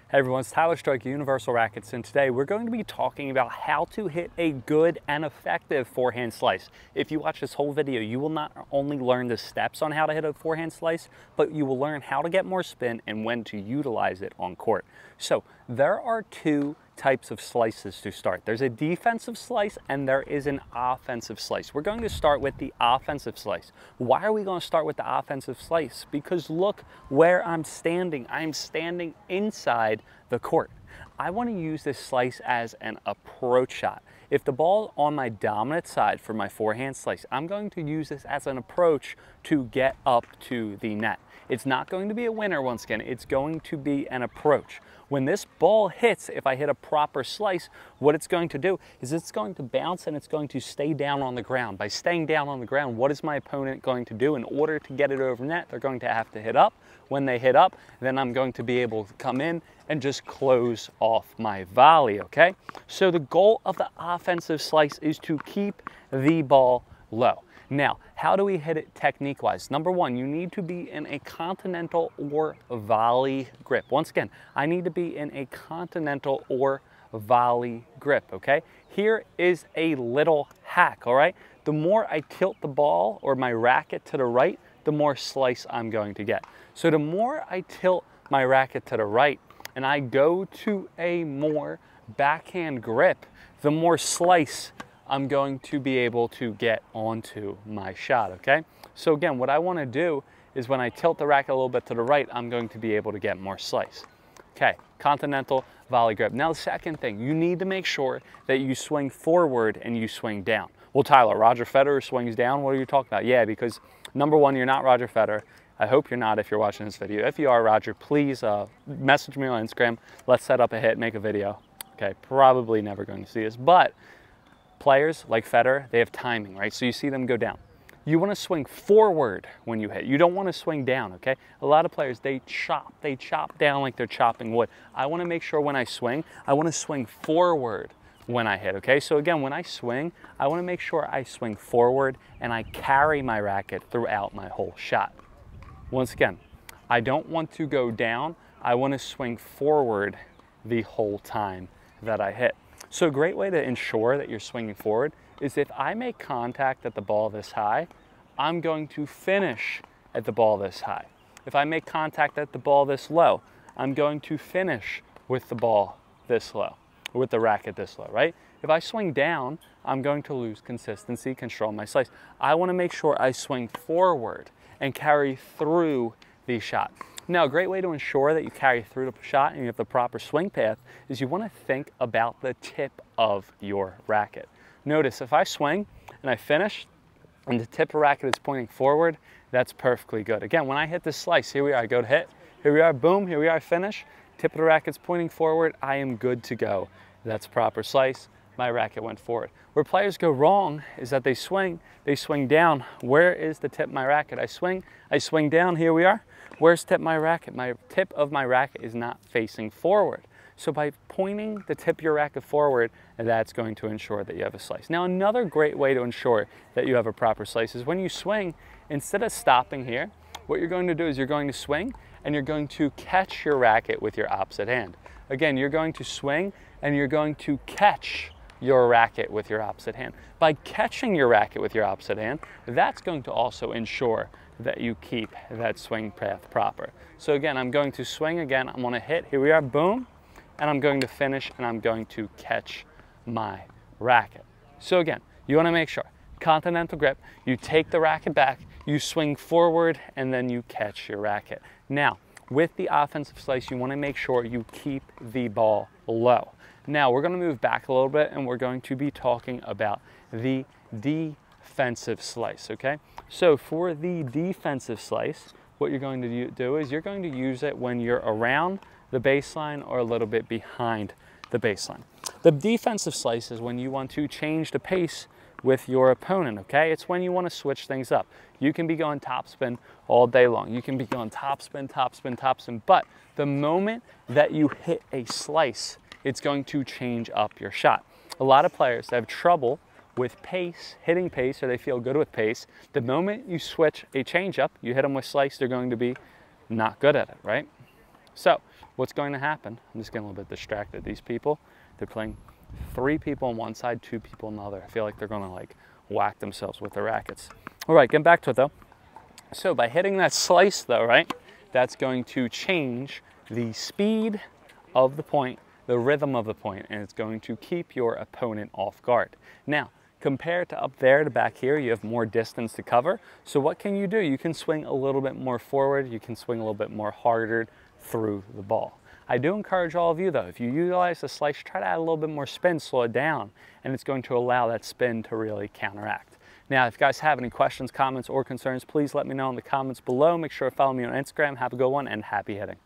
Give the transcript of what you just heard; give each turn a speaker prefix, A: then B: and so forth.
A: Hey everyone, it's Tyler Stroke, Universal Rackets, and today we're going to be talking about how to hit a good and effective forehand slice. If you watch this whole video, you will not only learn the steps on how to hit a forehand slice, but you will learn how to get more spin and when to utilize it on court. So there are two types of slices to start. There's a defensive slice and there is an offensive slice. We're going to start with the offensive slice. Why are we going to start with the offensive slice? Because look where I'm standing. I'm standing inside the court. I want to use this slice as an approach shot. If the ball's on my dominant side for my forehand slice, I'm going to use this as an approach to get up to the net. It's not going to be a winner once again, it's going to be an approach. When this ball hits, if I hit a proper slice, what it's going to do is it's going to bounce and it's going to stay down on the ground. By staying down on the ground, what is my opponent going to do? In order to get it over net, they're going to have to hit up. When they hit up, then I'm going to be able to come in and just close off my volley, okay? So the goal of the offensive slice is to keep the ball low. Now, how do we hit it technique-wise? Number one, you need to be in a continental or volley grip. Once again, I need to be in a continental or volley grip, okay? Here is a little hack, all right? The more I tilt the ball or my racket to the right, the more slice I'm going to get. So the more I tilt my racket to the right and I go to a more backhand grip, the more slice I'm going to be able to get onto my shot, okay? So again, what I want to do is when I tilt the racket a little bit to the right, I'm going to be able to get more slice. Okay, continental volley grip. Now the second thing, you need to make sure that you swing forward and you swing down. Well, Tyler, Roger Federer swings down. What are you talking about? Yeah, because number one, you're not Roger Federer. I hope you're not if you're watching this video. If you are, Roger, please message me on Instagram. Let's set up a hit, make a video. Okay, probably never going to see this, but players like Federer, they have timing, right? So you see them go down. You want to swing forward when you hit. You don't want to swing down, okay? A lot of players, they chop down like they're chopping wood. I want to make sure when I swing, I want to swing forward when I hit, okay? So again, when I swing, I want to make sure I swing forward and I carry my racket throughout my whole shot. Once again, I don't want to go down. I want to swing forward the whole time that I hit. So a great way to ensure that you're swinging forward is if I make contact at the ball this high, I'm going to finish at the ball this high. If I make contact at the ball this low, I'm going to finish with the ball this low, or with the racket this low, right? If I swing down, I'm going to lose consistency, control my slice. I want to make sure I swing forward and carry through the shot. Now, a great way to ensure that you carry through the shot and you have the proper swing path is you want to think about the tip of your racket. Notice if I swing and I finish and the tip of the racket is pointing forward, that's perfectly good. Again, when I hit this slice, here we are, I go to hit, here we are, boom, here we are, finish, tip of the racket's pointing forward, I am good to go. That's proper slice, my racket went forward. Where players go wrong is that they swing down. Where is the tip of my racket? I swing down, here we are. Where's tip of my racket? My tip of my racket is not facing forward. So by pointing the tip of your racket forward, that's going to ensure that you have a slice. Now another great way to ensure that you have a proper slice is when you swing, instead of stopping here, what you're going to do is you're going to swing and you're going to catch your racket with your opposite hand. Again, you're going to swing and you're going to catch your racket with your opposite hand. By catching your racket with your opposite hand, that's going to also ensure that you keep that swing path proper. So again, I'm going to swing again, I'm gonna hit, here we are, boom, and I'm going to finish and I'm going to catch my racket. So again, you wanna make sure, continental grip, you take the racket back, you swing forward, and then you catch your racket. Now, with the offensive slice, you wanna make sure you keep the ball low. Now, we're gonna move back a little bit and we're going to be talking about the defensive slice, okay? So for the defensive slice, what you're going to do is you're going to use it when you're around the baseline or a little bit behind the baseline. The defensive slice is when you want to change the pace with your opponent, okay? It's when you want to switch things up. You can be going topspin all day long. You can be going topspin, topspin, topspin, but the moment that you hit a slice, it's going to change up your shot. A lot of players have trouble with pace, hitting pace, or they feel good with pace. The moment you switch a changeup, you hit them with slice, they're going to be not good at it, right? So what's going to happen, I'm just getting a little bit distracted. These people, they're playing 3 people on one side, 2 people on the other. I feel like they're gonna like whack themselves with their rackets. All right, getting back to it though. So by hitting that slice though, right, that's going to change the speed of the point, the rhythm of the point, and it's going to keep your opponent off guard. Now, compared to up there to back here, you have more distance to cover. So what can you do? You can swing a little bit more forward, you can swing a little bit more harder through the ball. I do encourage all of you though, if you utilize the slice, try to add a little bit more spin, slow it down, and it's going to allow that spin to really counteract. Now, if you guys have any questions, comments, or concerns, please let me know in the comments below. Make sure to follow me on Instagram. Have a good one and happy hitting.